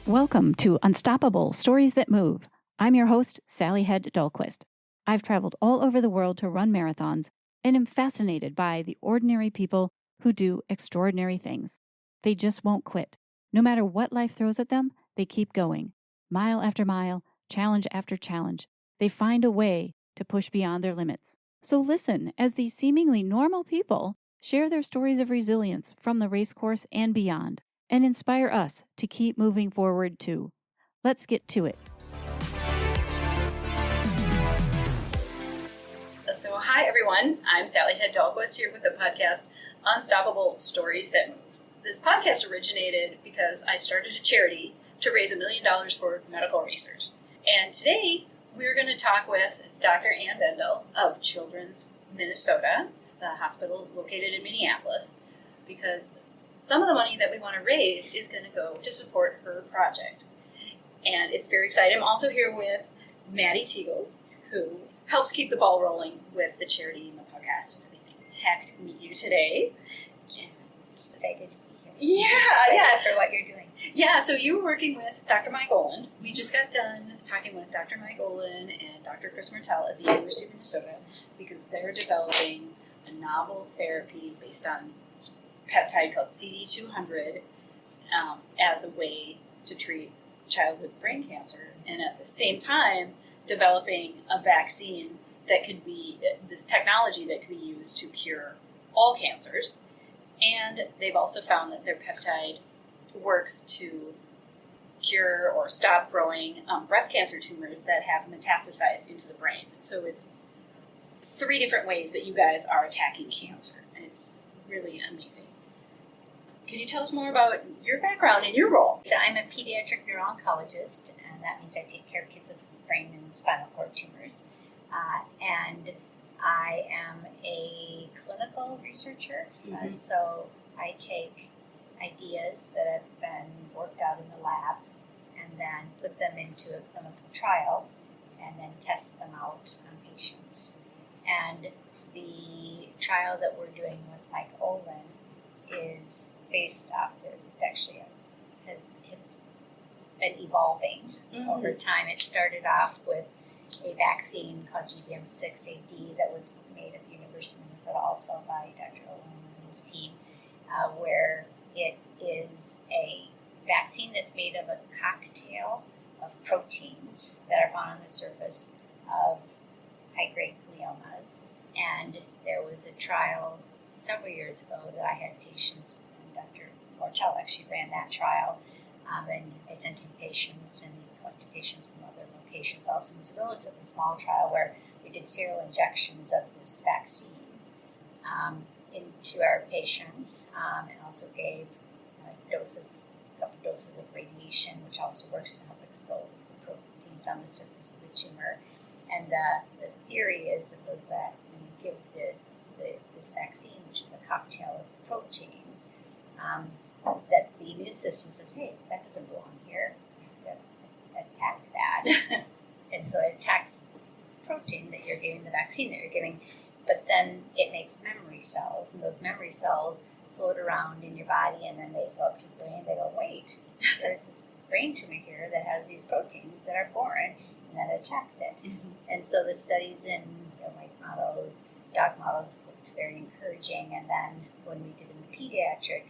Welcome to Unstoppable Stories That Move. I'm your host, Sally Head Dahlquist. I've traveled all over the world to run marathons and am fascinated by the ordinary people who do extraordinary things. They just won't quit. No matter what life throws at them, they keep going. Mile after mile, challenge after challenge, they find a way to push beyond their limits. So listen as these seemingly normal people share their stories of resilience from the race course and beyond, and inspire us to keep moving forward too. Let's get to it. So hi everyone, I'm Sally Head Dahlquist here with the podcast Unstoppable Stories That Move. This podcast originated because I started a charity to raise $1 million for medical research. And today we're going to talk with Dr. Ann Bendel of Children's Minnesota, the hospital located in Minneapolis, because some of the money that we want to raise is going to go to support her project. And it's very exciting. I'm also here with Maddie Teagles, who helps keep the ball rolling with the charity and the podcast and everything. Happy to meet you today. Excited to be here. Yeah. For what you're doing. Yeah, so you were working with Dr. Mike Olin. We just got done talking with Dr. Mike Olin and Dr. Chris Martell at the University of Minnesota because they're developing a novel therapy based on peptide called CD200 as a way to treat childhood brain cancer, and at the same time developing a vaccine that could be this technology that could be used to cure all cancers. And they've also found that their peptide works to cure or stop growing breast cancer tumors that have metastasized into the brain. So it's 3 different ways that you guys are attacking cancer, and it's really amazing. Can you tell us more about your background and your role? So I'm a pediatric neuro-oncologist, and that means I take care of kids with brain and spinal cord tumors. And I am a clinical researcher, so I take ideas that have been worked out in the lab and then put them into a clinical trial and then test them out on patients. And the trial that we're doing with Mike Olin is based off it's been evolving over time. It started off with a vaccine called GBM6AD that was made at the University of Minnesota also by Dr. Olin and his team, where it is a vaccine that's made of a cocktail of proteins that are found on the surface of high-grade gliomas. And there was a trial several years ago that I had patients, and Dr. Martell actually ran that trial, and I sent him patients and he collected patients from other locations also. It was a relatively small trial where we did serial injections of this vaccine into our patients, and also gave a couple doses of radiation, which also works to help expose the proteins on the surface of the tumor. And the theory is that when you give this vaccine, which is a cocktail of proteins, that the immune system says, hey, that doesn't belong here. We have to attack that. And so it attacks the protein that you're giving, the vaccine that you're giving, but then it makes memory cells, and those memory cells float around in your body, and then they go up to the brain, they go, wait, there's this brain tumor here that has these proteins that are foreign, and then it attacks it. And so the studies in mice models, dog models looked very encouraging, and then when we did in the pediatric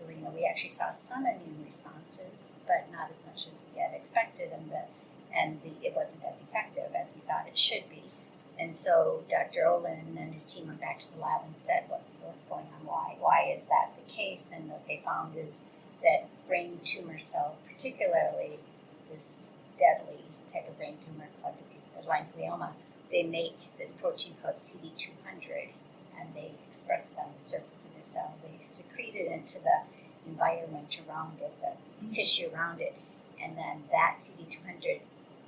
arena, we actually saw some immune responses, but not as much as we had expected, and it wasn't as effective as we thought it should be. And so Dr. Olin and his team went back to the lab and said, what's going on? Why is that the case? And what they found is that brain tumor cells, particularly this deadly type of brain tumor called diffuse midline glioma, they make this protein called CD200, and they express it on the surface of the cell. They secrete it into the environment around it, the tissue around it, and then that CD200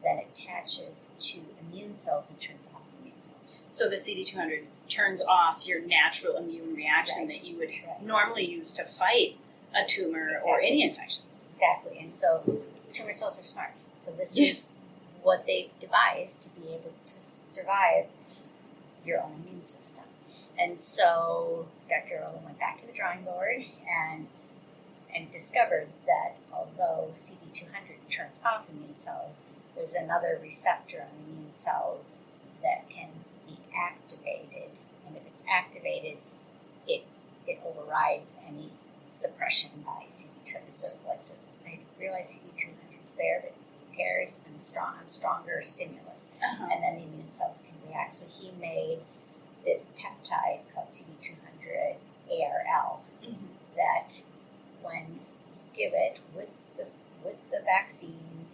then attaches to immune cells and turns off immune cells. So the CD200 turns off your natural immune reaction that you would normally use to fight a tumor or any infection. Exactly. And so tumor cells are smart. So this is what they devised to be able to survive your own immune system. And so Dr. Olin went back to the drawing board and discovered that, although CD200 turns off immune cells, there's another receptor on immune cells that can be activated. And if it's activated, it overrides any suppression by CD200. So if, like, says, I realize CD200 is there, but who cares? I'm stronger stimulus. And then the immune cells can react. So he made this peptide called CD200 ARL that when you give it with the vaccine,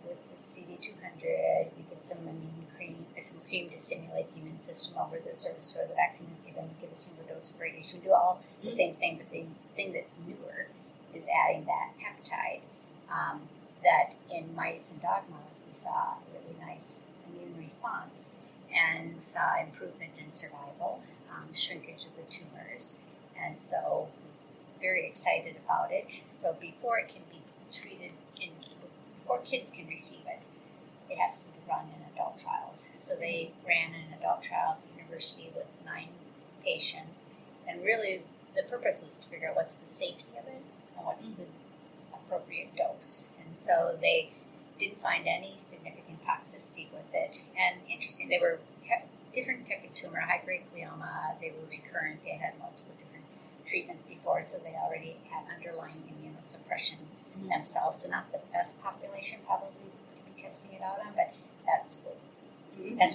with the CD200, you give some cream to stimulate the immune system over the surface where the vaccine is given. You give a single dose of radiation. We do all the same thing, but the thing that's newer is adding that peptide. That in mice and dog models we saw a really nice immune response and saw improvement in survival, shrinkage of the tumors, and so very excited about it. So before it can be treated before kids can receive it, it has to be run in adult trials. So they ran an adult trial at the university with 9 patients, and really the purpose was to figure out what's the safety of it and what's the appropriate dose. And so they didn't find any significant toxicity with it. And interesting, they were different type of tumor, high-grade glioma. They were recurrent. They had multiple different treatments before, so they already had underlying immunosuppression themselves. So not the best population probably to be testing it out on, but that's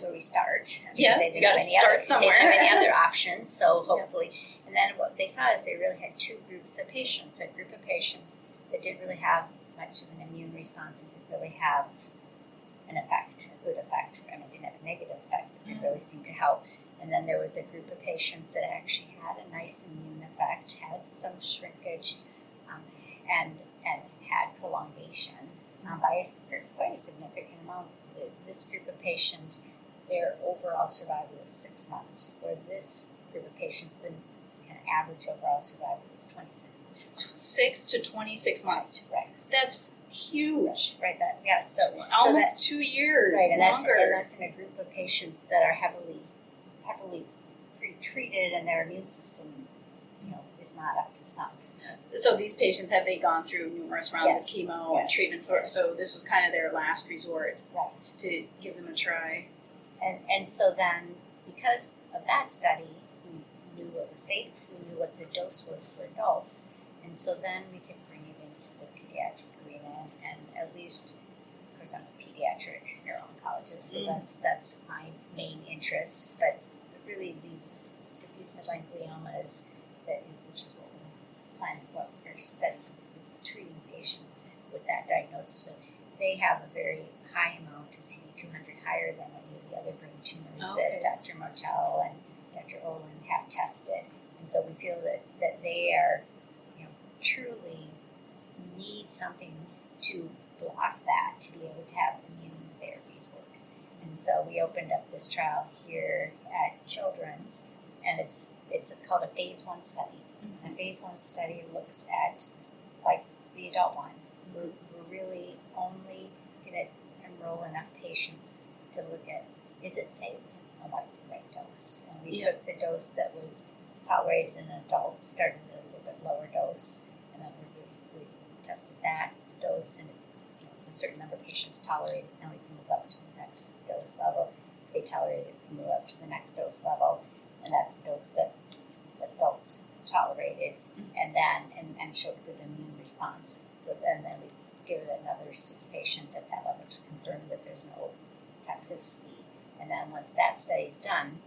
where we start. Yeah, you got to start somewhere. They didn't have any other options, so hopefully. And then what they saw is they really had 2 groups of patients. A group of patients that didn't really have much of an immune response and didn't really have an effect, a good effect. I mean, it didn't have a negative effect, but didn't really seem to help. And then there was a group of patients that actually had a nice immune effect, had some shrinkage, and had prolongation by quite a significant amount. This group of patients, their overall survival was 6 months, where this group of patients, the kind of average overall survival was 26 months. 6 to 26 months. Right. That's huge. Right. That, yes. So almost 2 years. Right, and longer. that's in a group of patients that are heavily pre-treated, and their immune system, is not up to snuff. So these patients, have they gone through numerous rounds of chemo and treatment for? Yes. So this was kind of their last resort, right, to give them a try. And so then, because of that study, we knew it was safe. We knew what the dose was for adults, and so then we could bring it into the pediatric arena. And at least, of course, I'm a pediatric neuro-oncologist, so that's my main interest. But really, these diffuse midline gliomas, which is what we're planning, what we're studying, is treating patients with that diagnosis. So they have a very high amount of CD200, higher than any of the other brain tumors that Dr. Motel and Dr. Olin have tested. And so we feel that they are, truly need something to block that to be able to have immune therapies work. And so we opened up this trial here at Children's, and it's called a phase 1 study. A phase 1 study looks at, like the adult one, we're really only going to enroll enough patients to look at, is it safe and what's the right dose. And we took the dose that was tolerated in adults, started at a little bit lower dose, and then we tested that dose, and a certain number of patients tolerated, and we can move up to the next dose level. If they tolerate it, we can move up to the next dose level, and that's the dose that adults tolerated, and showed good immune response. So then we give it another 6 patients at that level to confirm that there's no toxicity. And then once that study is done,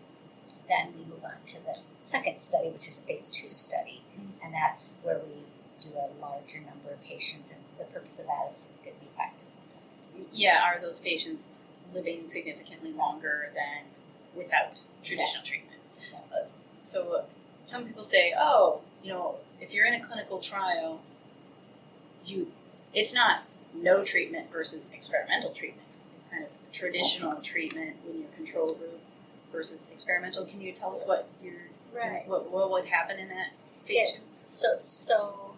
then we move on to the second study, which is a phase 2 study, and that's where we do a larger number of patients, and the purpose of that is to look at the effectiveness of it. Yeah, are those patients living significantly longer than without traditional treatment? Exactly. So some people say, if you're in a clinical trial, it's not no treatment versus experimental treatment. It's kind of traditional treatment in your control group versus experimental. Can you tell us what what would happen in that phase 2? So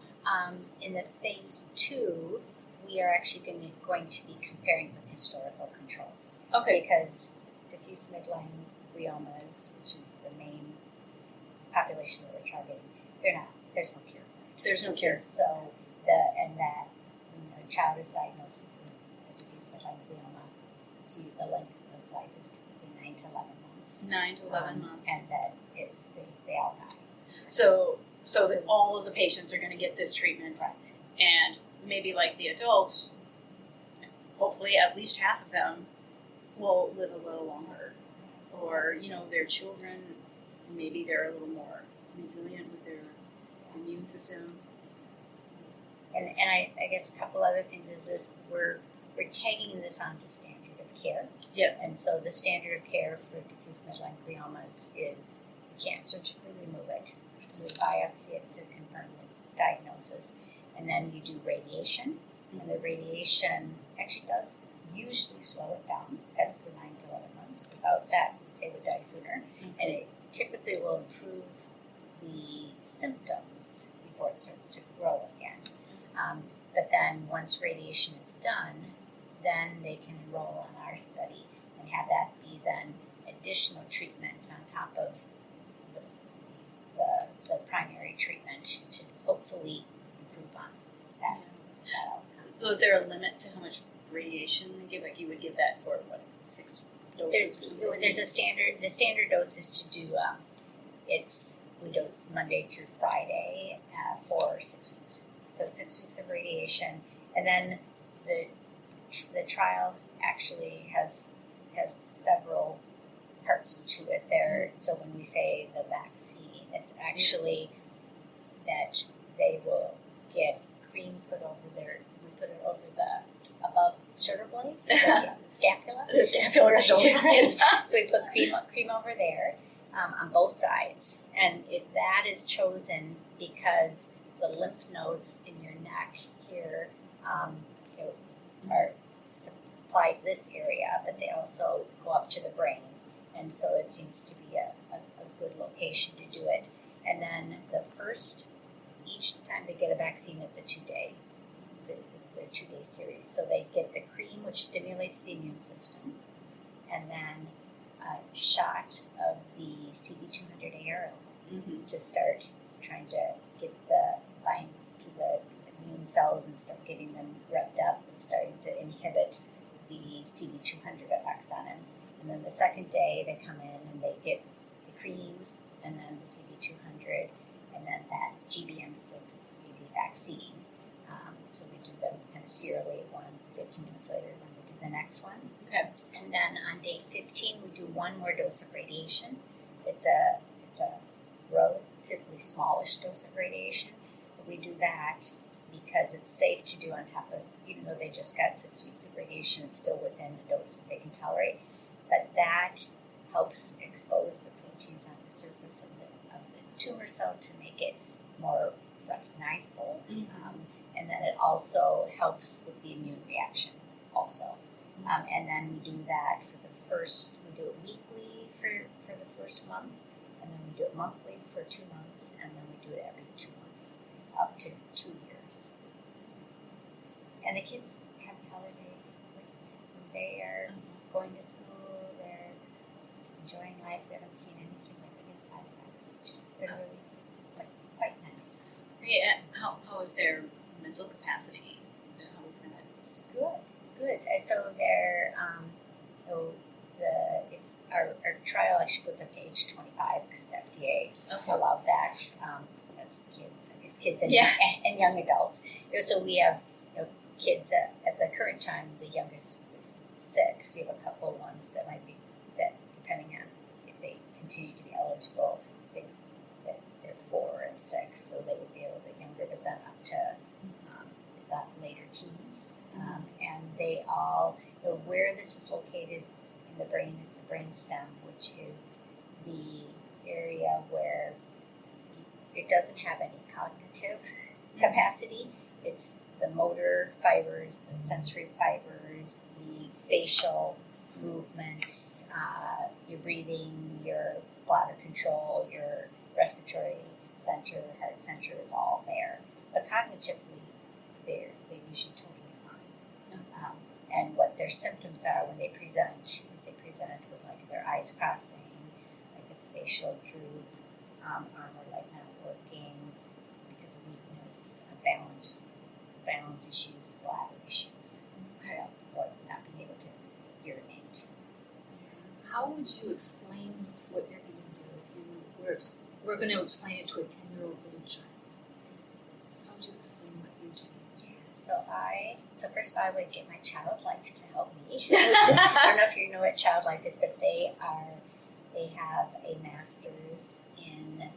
in the phase 2, we are actually going to be comparing with historical controls. Okay. Because diffuse midline gliomas, which is the main population that we're targeting, there's no cure for it. There's no cure. So that child is diagnosed with diffuse midline glioma, so the length of life is typically 9 to 11 months. 9 to 11 months. And that they all die. So that all of the patients are going to get this treatment. Right. And maybe like the adults, hopefully at least half of them will live a little longer. Or, their children, maybe they're a little more resilient with their immune system. And I guess a couple other things is this, we're tagging this onto standard of care. Yeah. And so the standard of care for diffuse midline gliomas is you can't surgically remove it. So we biopsy it to confirm the diagnosis. And then you do radiation. And the radiation actually does usually slow it down. That's the 9 to 11 months. Without that, they would die sooner. And it typically will improve the symptoms before it starts to grow again. But then once radiation is done, then they can enroll in our study and have that be then additional treatment on top of the primary treatment to hopefully improve on that outcome. So is there a limit to how much radiation they give? Like you would give that for 6 doses or something? There's a standard. The standard dose is to do. We dose Monday through Friday for 6 weeks. So 6 weeks of radiation, and then the trial actually has several parts to it there. So when we say the vaccine, it's actually that they will get cream put over there. We put it over the above shoulder blade, the scapula. The scapular shoulder. Right. So we put cream over there on both sides, and that is chosen because the lymph nodes in your neck here are supply this area, but they also go up to the brain, and so it seems to be a good location to do it. And then each time they get a vaccine, it's a 2-day. They're 2-day series. So they get the cream, which stimulates the immune system, and then a shot of the CD200 ARO to start trying to get the bind to the immune cells and start getting them revved up and starting to inhibit the CD200 effects on them. And then the second day they come in and they get the cream and then the CD200 and then that GBM6 vaccine. So we do them kind of serially, 15 minutes later, then we do the next one. Okay. And then on day 15 we do one more dose of radiation. It's a relatively smallish dose of radiation. But we do that because it's safe to do on top of, even though they just got 6 weeks of radiation, it's still within the dose that they can tolerate. But that helps expose the proteins on the surface of the tumor cell to make it more recognizable. And then it also helps with the immune reaction also. And then we do that we do it weekly for the first month, and then we do it monthly for 2 months, and then we do it every 2 months, up to 2 years. And the kids have tolerated it. They are going to school, they're enjoying life, they haven't seen any significant side effects. They're really quite nice. Yeah. How is their mental capacity? How is that? It's good. And so they're our trial actually goes up to age 25 because the FDA allowed that as kids and young adults. So we have kids at the current time. The youngest is 6. We have a couple ones that might be that depending on if they continue to be eligible. They're 4 and 6, so they would be a little bit younger, but then up to the later teens. And they all, where this is located in the brain is the brainstem, which is the area where it doesn't have any cognitive capacity. It's the motor fibers, the sensory fibers, the facial movements, your breathing, your bladder control, your respiratory center, heart center is all there. But cognitively, they're usually totally fine. And what their symptoms are when they present is they present with like their eyes crossing, like a facial droop, arm or leg not working because of weakness, balance balance issues, bladder issues, Okay. or not being able to urinate. How would you explain what you're going to do if you we're going to explain it to a 10-year-old little child? How would you explain what you do? So first of all, I would get my child life to help me. I don't know if you know what child life is, but they have a master's in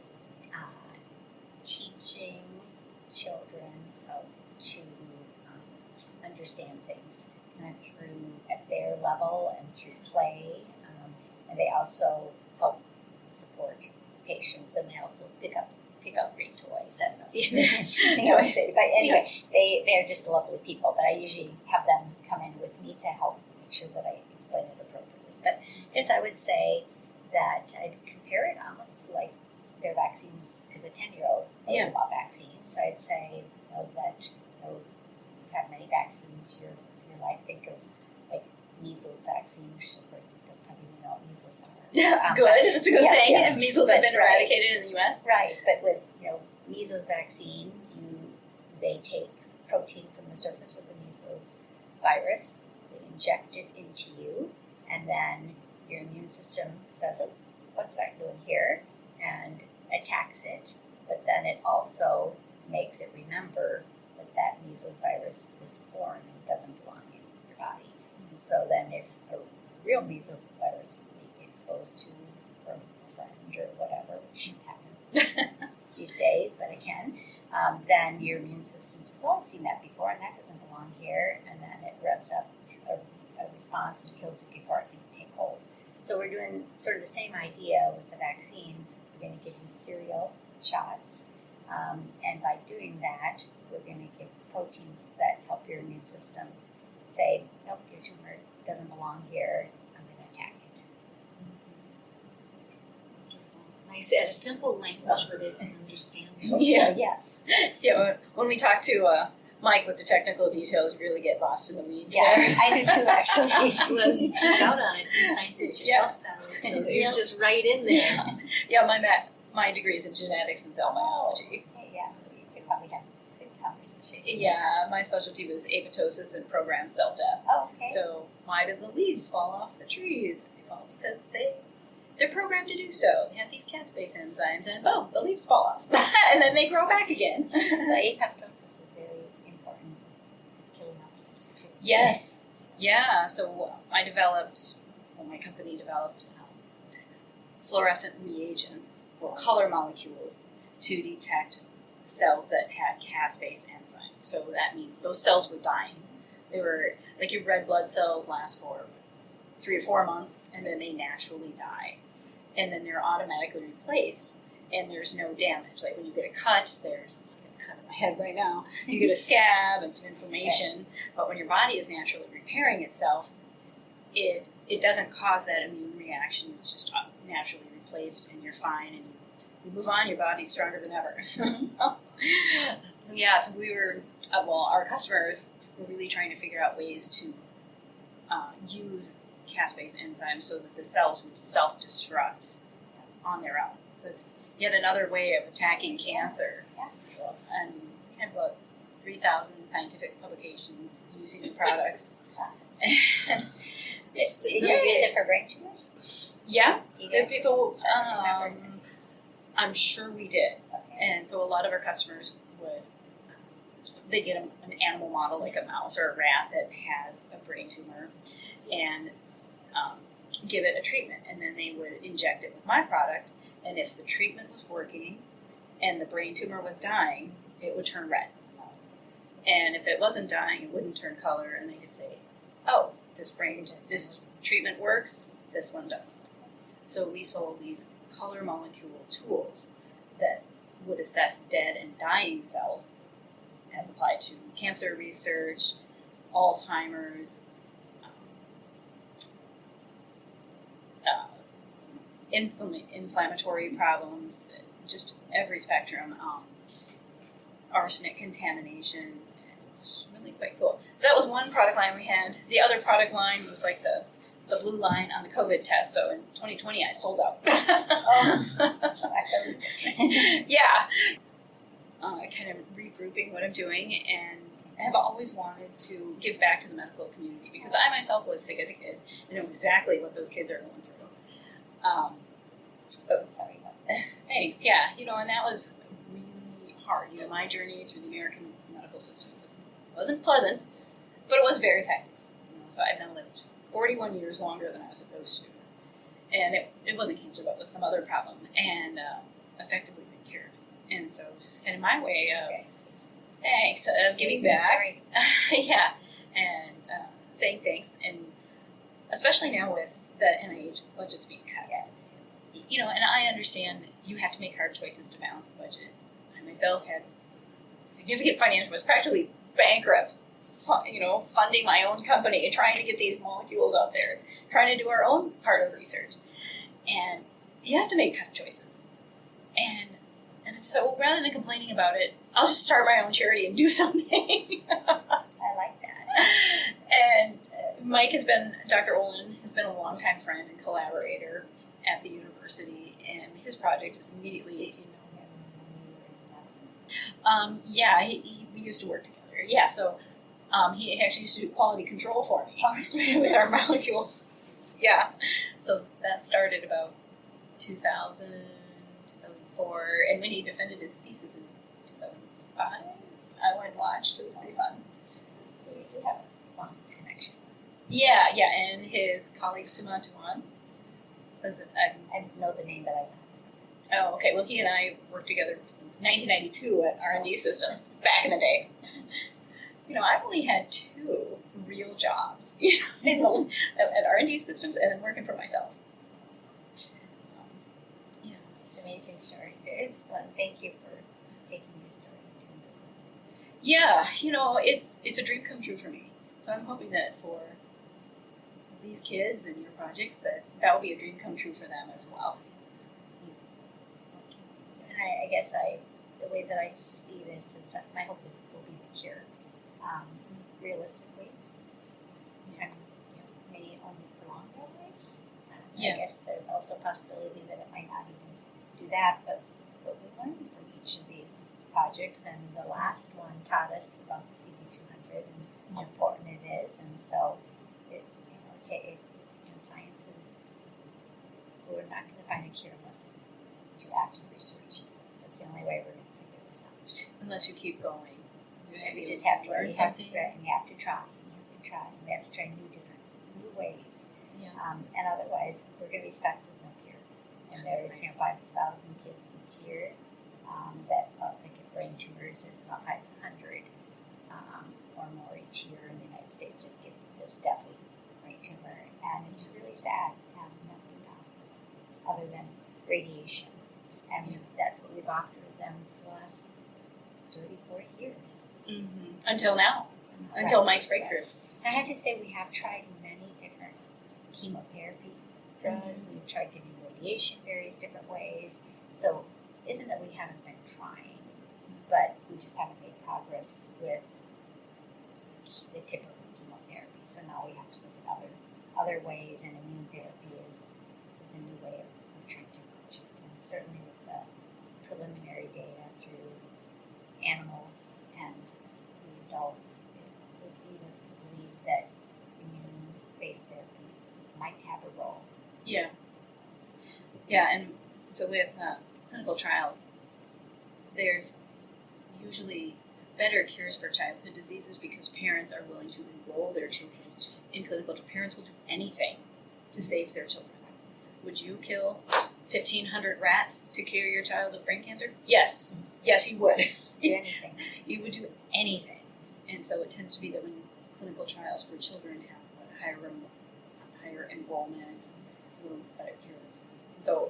teaching children how to understand things through at their level and through play, and they also help support patients, and they also pick up great toys. I don't know if you know, but anyway, they're just lovely people. But I usually have them come in with me to help make sure that I explain it appropriately. But yes, I would say that I'd compare it almost to like their vaccines, because a 10-year-old knows about vaccines. So I'd say that you've had many vaccines your life. Think of like measles vaccine, which of course people probably know what measles are. Good. That's a good thing. Yes. If measles have been eradicated in the U.S. Right, but with measles vaccine, they take protein from the surface of the measles virus, they inject it into you, and then your immune system says, "Oh, what's that doing here?" and attacks it. But then it also makes it remember that measles virus is foreign and doesn't belong in your body. And so then, if a real measles virus exposed to from a friend or whatever, which shouldn't happen these days, but it can, then your immune system says, "Oh, I've seen that before, and that doesn't belong here," and then it revs up a response and kills it before it can take hold. So we're doing sort of the same idea with the vaccine. We're going to give you serial shots, and by doing that, we're going to give proteins that help your immune system say, "Nope, your tumor doesn't belong here. I'm going to attack it." Nice, at a simple language where they can understand. Yeah. So, yes. Yeah. When we talk to Mike with the technical details, you really get lost in the weeds. Yeah, there. I do too, actually. Well, you geek out on it. You're a scientist yourself, Sally, so you're just right in there. Yeah. My degree is in genetics and cell biology. Okay, yeah, so we could probably have a good conversation. Yeah, my specialty was apoptosis and programmed cell death. Oh, okay. So why did the leaves fall off the trees? They fall because they're programmed to do so. They have these caspase enzymes, and boom, the leaves fall off, and then they grow back again. The apoptosis is very important for killing off cancer too. Yes. Yeah. So my company developed fluorescent reagents or color molecules to detect cells that had caspase enzymes. So that means those cells were dying. They were like your red blood cells last for 3 or 4 months, and then they naturally die. And then they're automatically replaced, and there's no damage. Like when you get a cut, I'm getting a cut in my head right now, you get a scab and some inflammation, but when your body is naturally repairing itself, it doesn't cause that immune reaction. It's just naturally replaced, and you're fine, and you move on. Your body's stronger than ever. Yeah, so we were, our customers were really trying to figure out ways to use caspase enzymes so that the cells would self-destruct on their own. So it's yet another way of attacking cancer. Yeah. And we have about 3,000 scientific publications using the products. And Did you use it for brain tumors? yeah, You the did? people, I don't remember. I'm sure we did. Okay. And so a lot of our customers they get an animal model like a mouse or a rat that has a brain tumor and give it a treatment. And then they would inject it with my product. And if the treatment was working and the brain tumor was dying, it would turn red. And if it wasn't dying, it wouldn't turn color. And they could say, "Oh, this treatment works, this one doesn't." So we sold these color molecule tools that would assess dead and dying cells as applied to cancer research, Alzheimer's, inflammatory problems, just every spectrum, arsenic contamination. It's really quite cool. So that was one product line we had. The other product line was like the blue line on the COVID test. So in 2020, I sold out. Oh, Yeah. Kind of regrouping what I'm doing, and have always wanted to give back to the medical community because I myself was sick as a kid and know exactly what those kids are going through. But Sorry about that. thanks, yeah, and that was really hard. My journey through the American medical system wasn't pleasant, but it was very effective. So I've now lived 41 years longer than I was supposed to. And it wasn't cancer, but it was some other problem, and effectively been cured. And so this is kind of my way of giving back. Yeah, and saying thanks, and especially now with the NIH budgets being cut. Yeah, and I understand you have to make hard choices to balance the budget. I myself had significant financial, was practically bankrupt, funding my own company, trying to get these molecules out there, trying to do our own part of research. And you have to make tough choices. And so rather than complaining about it, I'll just start my own charity and do something. I like that. And Dr. Olin has been a longtime friend and collaborator at the university, and his project is immediately... Did you know him when you were in medicine? Yeah, we used to work together. Yeah, so he actually used to do quality control for me with our molecules. Yeah, so that started about 2000, 2004, and when he defended his thesis in 2005, I went and watched. It was pretty fun. So we do have a long connection. Yeah, and his colleague Sumant Tuan was... I know the name, but I don't. Oh, okay. Well, he and I worked together since 1992 at R&D Systems, back in the day. I've only had 2 real jobs at R&D Systems and then working for myself. Yeah. It's an amazing story. Thank you for taking your story and doing it. Yeah, it's a dream come true for me. So I'm hoping that for these kids and your projects, that will be a dream come true for them as well. And I guess the way that I see this is that my hope is it will be the cure. Realistically, may only prolong their lives. Yeah. I guess there's also a possibility that it might not even do that, but we learn from each of these projects, and the last one taught us about the CB200 and how important it is, and so science is, we're not going to find a cure unless we do active research. That's the only way we're going to figure this out. Unless you keep going. We just have to learn something. And you have to try. And we have to try new ways. Yeah. And otherwise, we're going to be stuck with no cure. And there's 5,000 kids each year that get brain tumors. There's about 500 or more each year in the United States that get this deadly brain tumor. And it's really sad to have nothing done other than radiation. And that's what we've offered them for the last 30, 40 years. Mm-hmm. Until now. Until Mike's breakthrough. And I have to say, we have tried many different chemotherapy drugs. We've tried giving radiation various different ways. So it isn't that we haven't been trying, but we just haven't made progress with the typical chemotherapy. So now we have to look at other ways, and immune therapy is a new way of trying to approach it. And certainly with the preliminary data through animals and the adults, it would lead us to believe that immune-based therapy might have a role. Yeah. Yeah, and so with clinical trials, there's usually better cures for childhood diseases because parents are willing to enroll their children in clinical trials. Parents will do anything to save their children. Would you kill 1,500 rats to cure your child of brain cancer? Yes. Yes, you would. Do anything. You would do anything. And so it tends to be that when clinical trials for children have higher enrollment, a little better cures.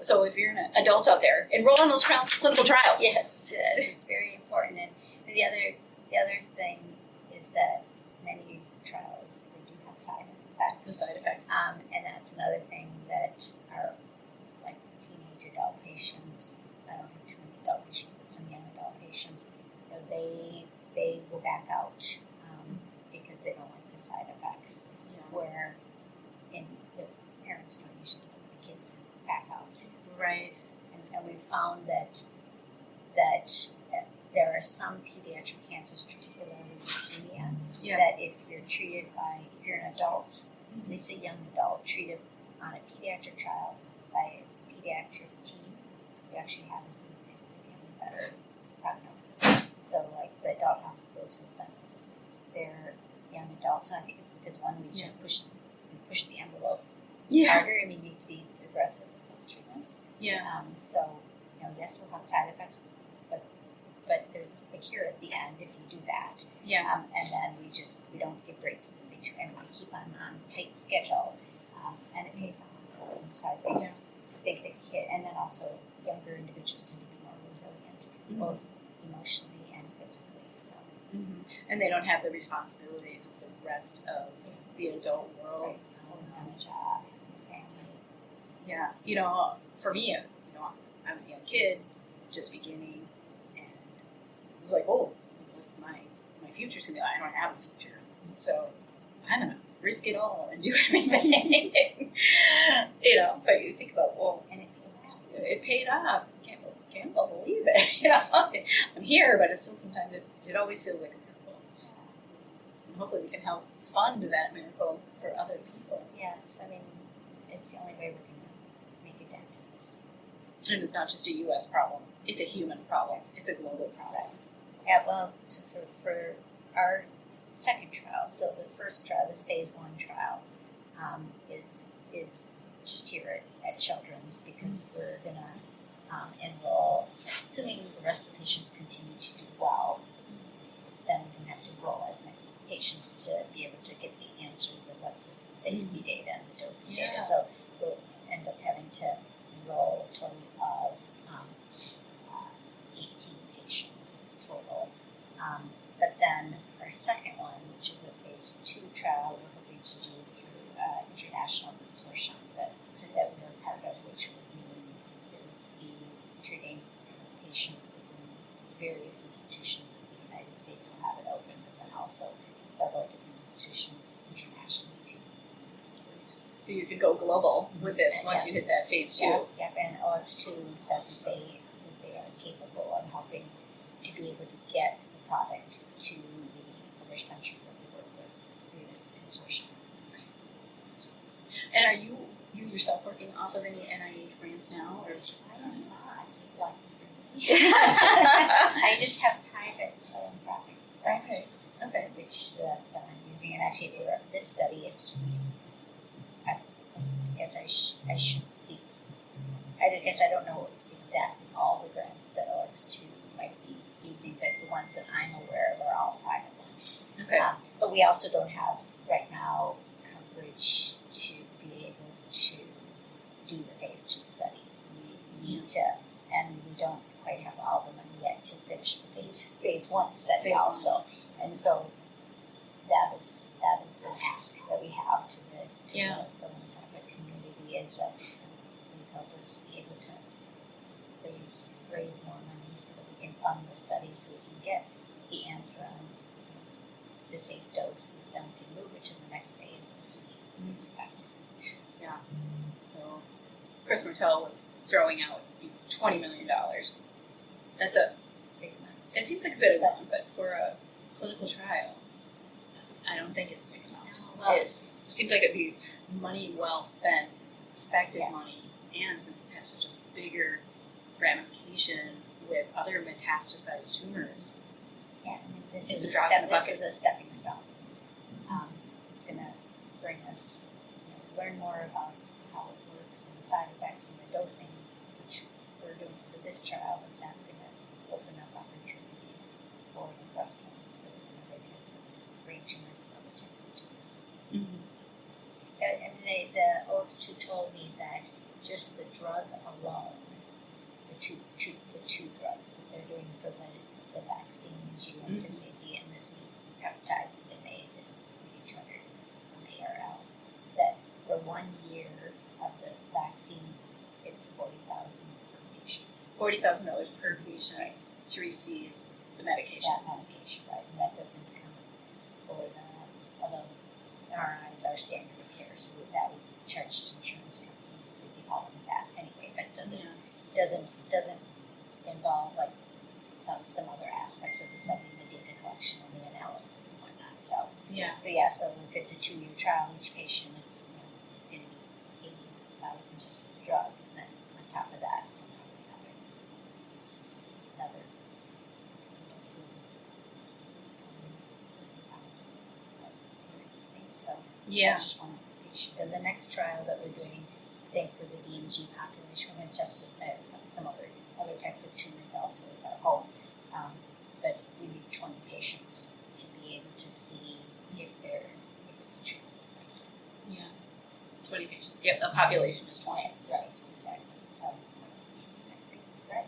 So if you're an adult out there, enroll in those clinical trials. Yes, it's very important. And the other thing is that many trials, they do have side effects. The side effects. And that's another thing that our teenage adult patients, I don't have too many adult patients, but some young adult patients, they will back out because they don't like the side effects. Yeah. Where the parents don't usually let the kids back out. Right. And we found that there are some pediatric cancers, particularly leukemia, Yeah. that if you're if you're an adult, at least a young adult, treated on a pediatric trial by a pediatric team, you actually have a significantly better prognosis. So, like the adult hospitals will send us their young adults, and I think it's because we just push the envelope harder, and we need to be aggressive with those treatments. Yeah. So, yes, they'll have side effects, but there's a cure at the end if you do that. Yeah. And then we don't give breaks in between. We keep on tight schedule, and it pays off. And so I think the kid, and then also younger individuals tend to be more resilient, both emotionally and physically. So. And they don't have the responsibilities of the rest of the adult world. Right. On a job, family. Yeah. For me, I was a young kid, just beginning, and it was like, oh, what's my future's gonna be like? I don't have a future, so I'm gonna risk it all and do everything. But you think about, well, And it paid off. Can't believe it. I'm here, but it's still sometimes it always feels like a miracle. And hopefully we can help fund that miracle for others people. Yes, I mean, it's the only way we're going to make a dent in this. And it's not just a U.S. problem. It's a human problem. It's a global problem. Yeah, well, so for our second trial, so the first trial, this phase 1 trial, is just here at Children's, because we're going to enroll, assuming the rest of the patients continue to do well, then we're going to have to enroll as many patients to be able to get the answers of what's the safety data and the dosing data. So we'll end up having to enroll a total of 18 patients total. But then our second one, which is a phase 2 trial, we're hoping to do through international consortium that we're part of, which will be treating patients within various institutions in the United States. Will have it open, but then also several different institutions internationally too. So you could go global with this once you hit that phase 2. Yeah, and OX2 said that they are capable of helping to be able to get the product to the other centers that we work with through this consortium. And are you yourself working off of any NIH grants now, or? I am not, lucky for me. I just have private philanthropic grants, Okay. which that I'm using. And actually, for this study, I guess I should speak. I guess I don't know exactly all the grants that OX2 might be using, but the ones that I'm aware of are all private ones. Okay. But we also don't have right now coverage to be able to do the phase 2 study. We need to, and we don't quite have all the money yet to finish the phase 1 study also. And so that is an ask that we have to the philanthropic community, is that please help us be able to raise more money so that we can fund the study, so we can get the answer on the safe dose, and then we can move it to the next phase to see if it's effective. Yeah. So Chris Martell was throwing out $20 million. That's It's big money. it seems like a bit of money, but for a clinical trial, I don't think it's big enough. It seems like it'd be money well spent, effective money, and since it has such a bigger ramification with other metastasized tumors. Yeah, I mean, this It's is a drop in the this bucket. is a stepping stone. It's going to bring us, learn more about how it works and the side effects and the dosing, which we're doing for this trial, but that's going to open up opportunities for the breast cancer and other types of brain tumors and other types of tumors. Mm-hmm. And the OX2 told me that just the drug alone, the two drugs that they're doing, so the vaccine, G1680, and this new peptide that they made, this CD200 from ARL, that for 1 year of the vaccines, it's $40,000 per patient. $40,000 per patient to receive the medication. That medication, right? And that doesn't count for although MRIs are standard of care, so that would be charged to insurance companies. We'd be following that anyway, but it doesn't involve like some other aspects of the study, the data collection and the analysis and whatnot. So Yeah. so if it's a 2-year trial, each patient it's it's going to be 80,000 just for the drug, and then on top of that, another so 20,000. So Yeah. that's just one patient. And the next trial that we're doing, I think for the DMG population, we're going to test some other types of tumors also as our hope. But we need 20 patients to be able to see if it's truly effective. Yeah. 20 patients. Yep, a population is 20. Right, exactly. So right, I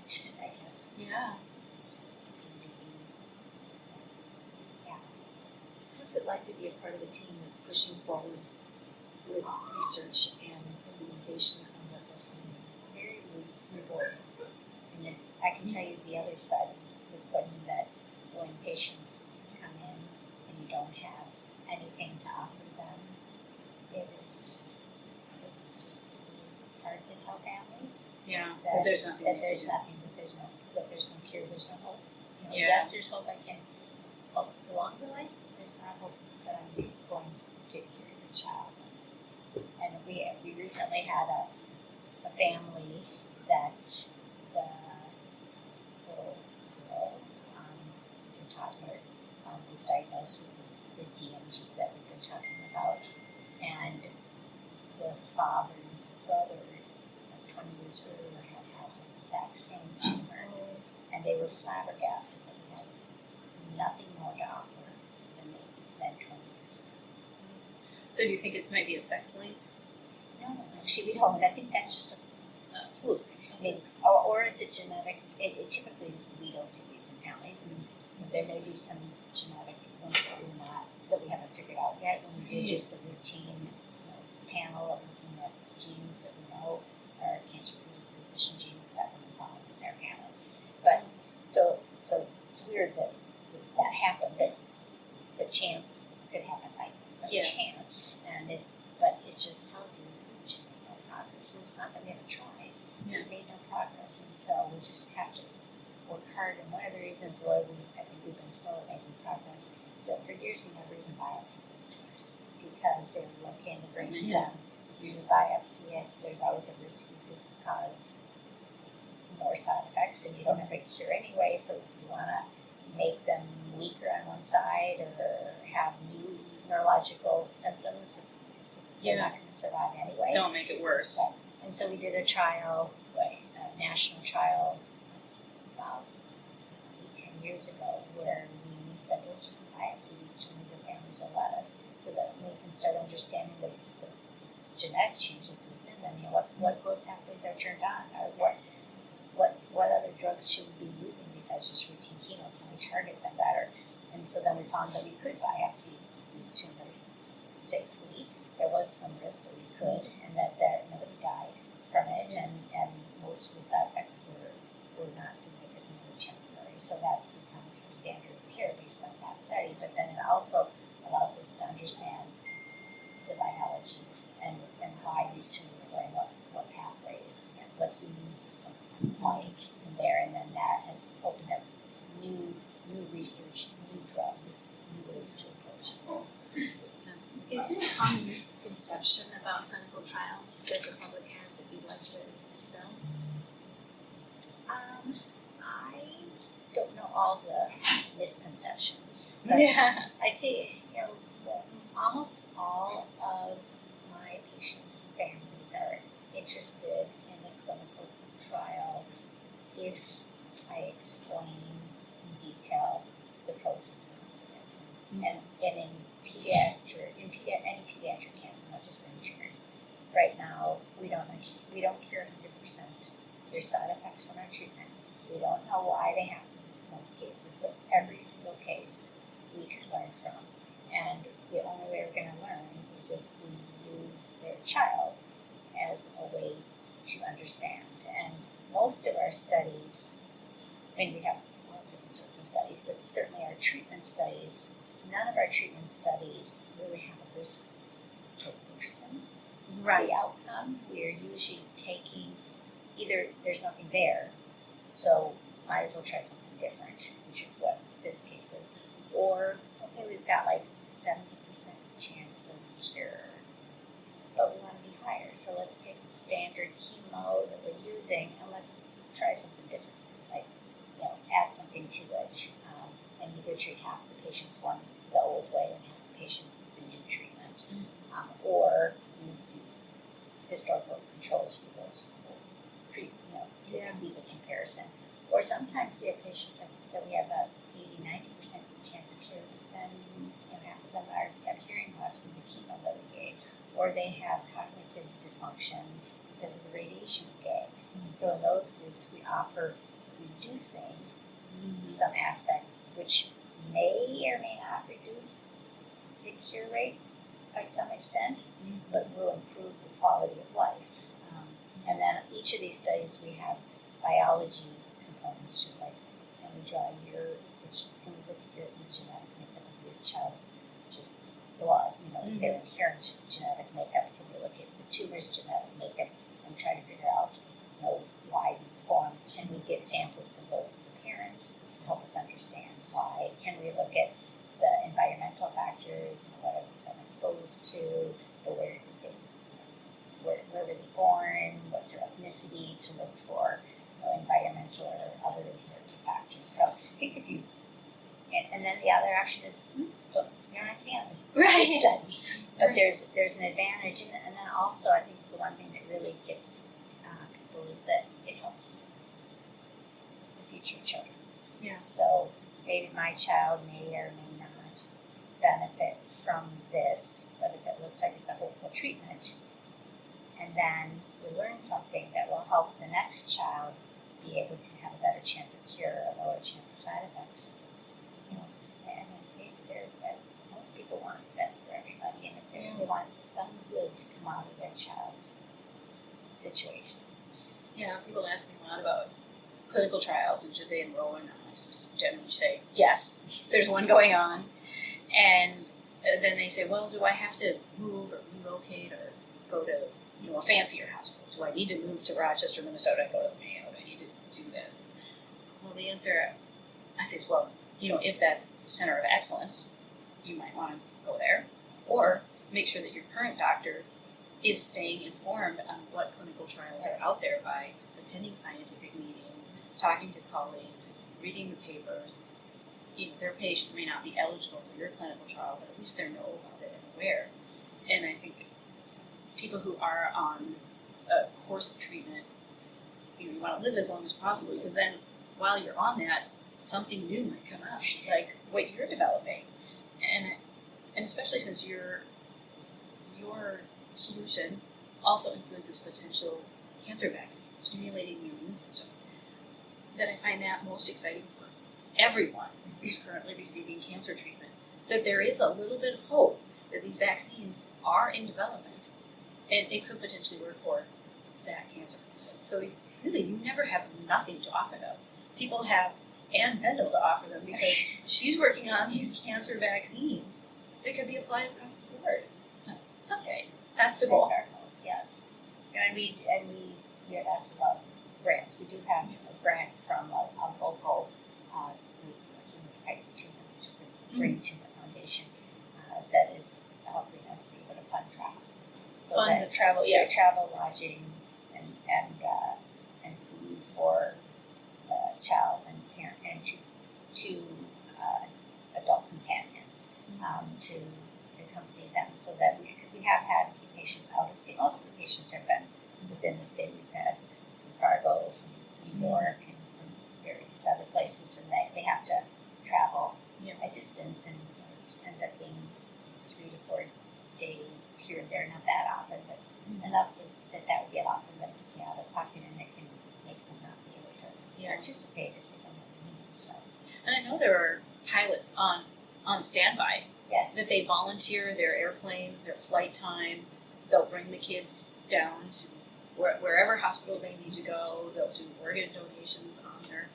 guess. Yeah. What's it like to be a part of a team that's pushing forward with research and implementation on what they're finding? Very rewarding. And I can tell you the other side of the coin, that when patients come in and you don't have anything to offer them, it's just really hard to tell families Yeah. that There's nothing. that there's no cure, there's no hope. Yeah. Yes, there's hope. I can hope along the life, there's not hope that I'm going to cure your child. And we recently had a family that the little girl, who's a toddler, was diagnosed with the DMG that we've been talking about, and the father's brother, 20 years earlier, had the exact same tumor, and they were flabbergasted that he had nothing more to offer than 20 years ago. So do you think it might be a sex linked? No, actually, we don't. I think that's just a fluke. I mean, or it's a genetic. It typically we don't see these in families. I mean, there may be some genetic link that we haven't figured out yet. When we do just a routine panel of looking at genes that we know are cancer predisposition genes, that wasn't found in their family. But so it's weird that happened. But chance could happen by chance, but it just tells you we just made no progress. And it's not that we haven't tried. Yeah. We made no progress, and so we just have to work hard. And one of the reasons why I think we've been slow at making progress is that for years we never even biopsied these tumors because they were looking to bring stem. If you biopsy it, there's always a risk you could cause more side effects, and you don't have a cure anyway. So you want to make them weaker on one side or have new neurological symptoms. They're not going to survive anyway. Don't make it worse. Right. And so we did a trial, a national trial, about 10 years ago, where we said we'll just biopsy these tumors if families will let us, so that we can start understanding the genetic changes within them. What growth pathways are turned on, or what other drugs should we be using besides just routine chemo? Can we target them better? And so then we found that we could biopsy these tumors safely. There was some risk, but we could, and that nobody died from it, and most of the side effects were not significant or temporary. So that's become the standard of care based on that study. But then it also allows us to understand the biology and why these tumors are going, what pathways, and what's the immune system like in there, and then that has opened up new research, new drugs, new ways to approach it. Is there a common misconception about clinical trials that the public has that you'd like to dispel? I don't know all the misconceptions, but I'd say almost all of my patients' families are interested in a clinical trial if I explain in detail the pros and cons of it. And in any pediatric cancer, not just brain tumors, right now we don't cure 100% their side effects from our treatment. We don't know why they happen in most cases. So every single case we could learn from, and the only way we're going to learn is if we use their child as a way to understand. And most of our studies, I mean, we have a lot of different sorts of studies, but certainly our treatment studies, none of our treatment studies really have a risk to a person. Right. The outcome, we are usually taking either there's nothing there, so might as well try something different, which is what this case is. Or, okay, we've got like 70% chance of cure, but we want to be higher. So let's take the standard chemo that we're using and let's try something different. Like, add something to it, and either treat half the patients the old way and half the patients with the new treatment, or use the historical controls for those who to be the comparison. Or sometimes we have patients that we have a 80-90% chance of cure, but then half of them have hearing loss from the chemo that we gave, or they have cognitive dysfunction because of the radiation we gave. And so in those groups, we offer reducing some aspects, which may or may not reduce the cure rate by some extent, but will improve the quality of life. And then each of these studies, we have biology components to, like, can we look at your genetic makeup of your child's just blood, their inherent genetic makeup? Can we look at the tumor's genetic makeup and try to figure out, why these form? Can we get samples from both the parents to help us understand why? Can we look at the environmental factors, what have we been exposed to, or where were they born, what's their ethnicity, to look for environmental or other inherited factors. So it could be, and then the other option is, you're not family, Right. study. But there's an advantage, and then also I think the one thing that really gets people is that it helps the future children. Yeah. So maybe my child may or may not benefit from this, but if it looks like it's a hopeful treatment, and then we learn something that will help the next child be able to have a better chance of cure, a lower chance of side effects. And I think that most people want the best for everybody, and if they want some good to come out of their child's situation. Yeah, people ask me a lot about clinical trials and should they enroll or not. I just generally say yes, there's one going on, and then they say, well, do I have to move or relocate or go to a fancier hospital? Do I need to move to Rochester, Minnesota, and go to Mayo? Do I need to do this? Well, the answer, I say, well, if that's the center of excellence, you might want to go there, or make sure that your current doctor is staying informed on what clinical trials are out there by attending scientific meetings, talking to colleagues, reading the papers. Their patient may not be eligible for your clinical trial, but at least they know about it and aware. And I think people who are on a course of treatment, you want to live as long as possible, because then while you're on that, something new might come up, like what you're developing. And especially since your solution also includes this potential cancer vaccine, stimulating the immune system, that I find that most exciting for everyone who's currently receiving cancer treatment, that there is a little bit of hope that these vaccines are in development and it could potentially work for that cancer. So really, you never have nothing to offer them. People have Ann Bendel to offer them because she's working on these cancer vaccines that could be applied across the board. So someday, that's the goal. Yes. And we you had asked about grants. We do have a grant from a local group, Human Fight for Tumor, which is a Brain Tumor Foundation, that is helping us be able to fund travel. So Funds of travel, yes. Travel, lodging, and food for the child and parent, and two adult companions to accompany them, so that we have had patients out of state. Most of the patients have been within the state. We've had from Fargo, from New York, and from various other places, and they have to travel a distance, and it ends up being 3 to 4 days here and there, not that often, but enough that would get off of them to be out of pocket, and it can make them not be able to participate if they don't have the means. So. And I know there are pilots on standby. Yes. That they volunteer their airplane, their flight time. They'll bring the kids down to wherever hospital they need to go. They'll do organ donations on their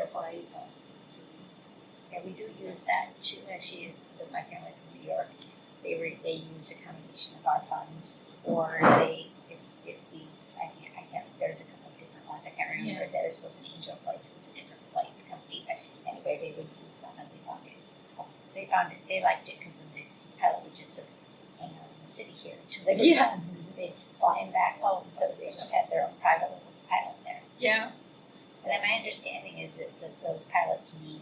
flights. Yeah, we do use that too. Actually, my family from New York, they used a combination of our funds, or if these I can't. There's a couple of different ones. I can't remember. Theirs was an Angel Flights found it, they liked it because the pilot would just sort of hang out in the city here until they were Yeah. done. And they'd fly him back home, so they just had their own private little pilot there. Yeah. And then my understanding is that those pilots need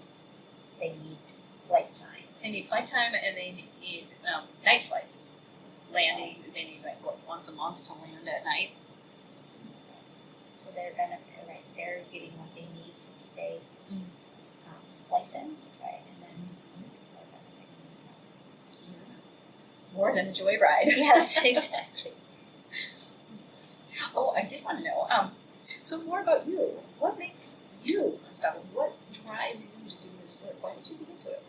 flight time. They need flight time and they need night flights. Landing, they need like once a month to land at night. So they're they're getting what they need to stay licensed, right? And then More than a joyride. yes, exactly. Oh, I did want to know. So more about you. What makes you unstoppable? What drives you to do this work? Why did you get into it?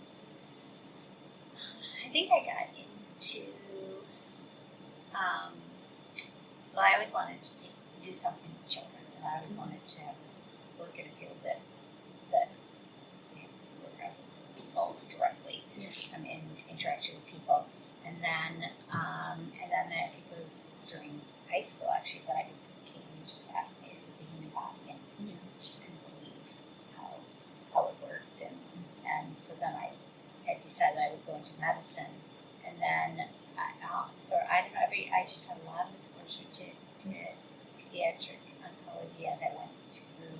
I think I got into. Well, I always wanted to do something with children, and I always wanted to work in a field that work out with people directly. In interaction with people, and then I think it was during high school actually that I became just fascinated with the human body and just couldn't believe how it worked, and so then I decided I would go into medicine, and then I don't know. I just had a lot of exposure to pediatric oncology as I went through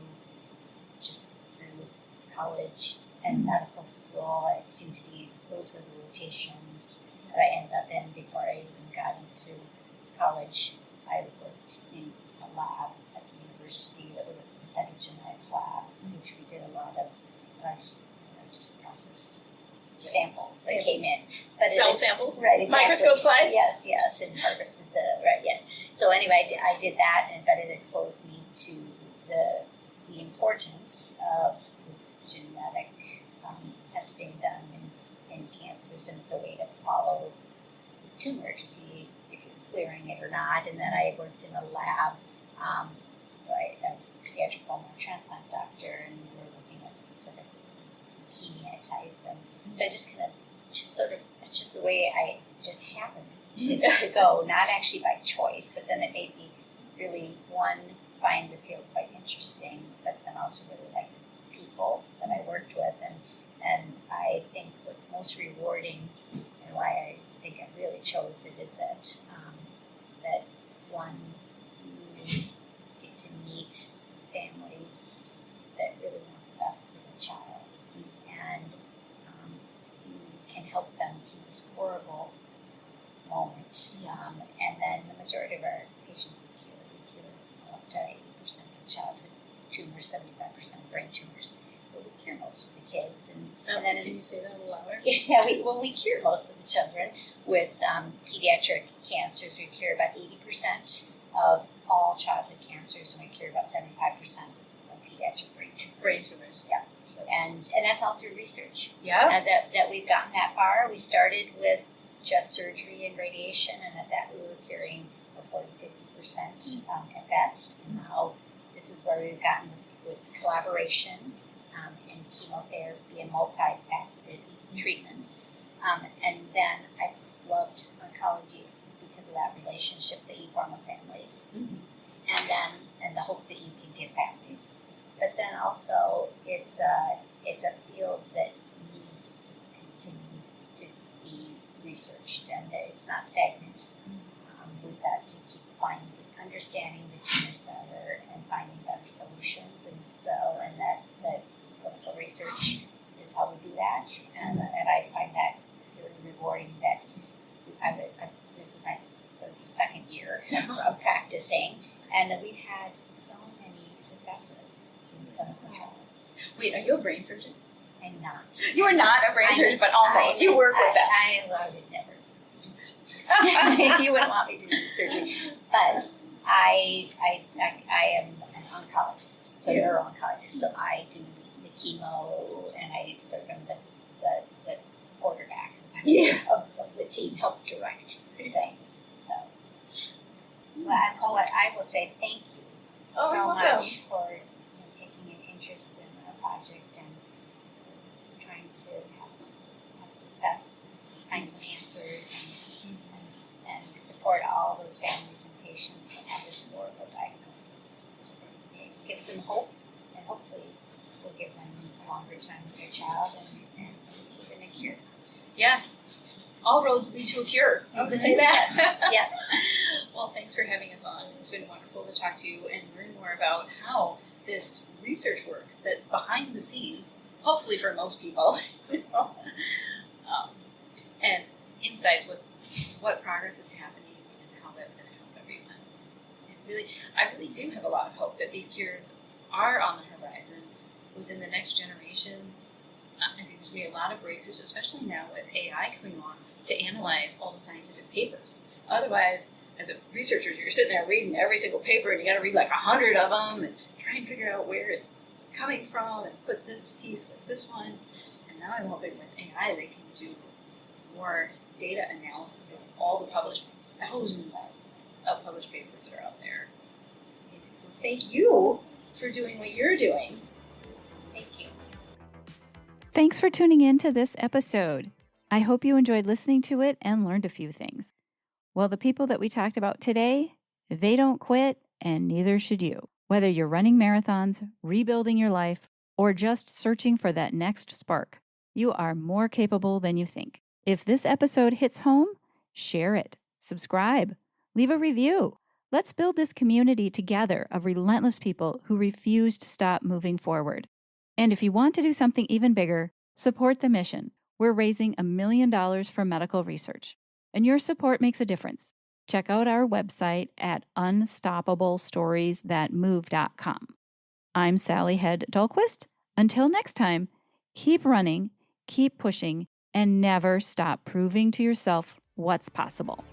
college and medical school. It seemed to be those were the rotations that I ended up in before I even got into college. I worked in a lab at the university that was the cytogenetics lab, which we did a lot of. I just processed samples that came in. But Cell samples? Right, exactly. Microscope slides? Yes, and harvested yes. So anyway, I did that, but it exposed me to the importance of the genetic testing done in cancers, and it's a way to follow the tumor to see if you're clearing it or not. And then I worked in a lab, a pediatric bone marrow transplant doctor, and we were looking at specific leukemia type, and so I it's just the way I just happened to go, not actually by choice, but then it made me really, find the field quite interesting, but then also really like the people that I worked with, and I think what's most rewarding and why I think I really chose it is that you get to meet families that really want the best for the child, and you can help them through this horrible moment. And then the majority of our patients we cure up to 80% of childhood tumors, 75% of brain tumors. But we cure most of the kids. And then can you say that a little louder? Yeah, we cure most of the children with pediatric cancers. We cure about 80% of all childhood cancers, and we cure about 75% of pediatric brain tumors. Brain tumors. Yeah. And that's all through research. Yeah. And that we've gotten that far. We started with just surgery and radiation, and at that we were curing 40-50% at best. And now this is where we've gotten with collaboration and chemotherapy and multifaceted treatments. And then I've loved oncology because of that relationship that you form with families, and the hope that you can give families. But then also it's a field that needs to continue to be researched, and it's not stagnant. We've got to keep understanding the tumors better and finding better solutions, and that clinical research is how we do that, and I find that very rewarding. That this is my 32nd year of practicing, and we've had so many successes through clinical trials. Wait, are you a brain surgeon? I'm not. You are not a brain surgeon, but almost. You work with that. I would never do surgery. You wouldn't want me to do surgery, but I am an oncologist, so neuro-oncologist. So I do the chemo, and I sort of am the quarterback of the team, help direct things. So, I will say thank you so much for taking an interest in our project and trying to have success, find some answers, and support all those families and patients that have this horrible diagnosis. It gives them hope, and hopefully will give them a longer time with their child and even a cure. Yes. All roads lead to a cure. I would say Mhm. that. Yes. Well, thanks for having us on. It's been wonderful to talk to you and learn more about how this research works that's behind the scenes, hopefully for most people, you know, and insights with what progress is happening and how that's going to help everyone. I really do have a lot of hope that these cures are on the horizon within the next generation. I think there's going to be a lot of breakthroughs, especially now with AI coming along, to analyze all the scientific papers. Otherwise, as a researcher, you're sitting there reading every single paper, and you got to read like 100 of them and try and figure out where it's coming from and put this piece with this one. And now I'm hoping with AI they can do more data analysis of all the published, thousands of published papers that are out there. It's amazing. So thank you for doing what you're doing. Thank you. Thanks for tuning in to this episode. I hope you enjoyed listening to it and learned a few things. Well, the people that we talked about today, they don't quit, and neither should you. Whether you're running marathons, rebuilding your life, or just searching for that next spark, you are more capable than you think. If this episode hits home, share it, subscribe, leave a review. Let's build this community together of relentless people who refuse to stop moving forward. And if you want to do something even bigger, support the mission. We're raising $1 million for medical research, and your support makes a difference. Check out our website at unstoppablestoriesthatmove.com. I'm Sally Head Dahlquist. Until next time, keep running, keep pushing, and never stop proving to yourself what's possible.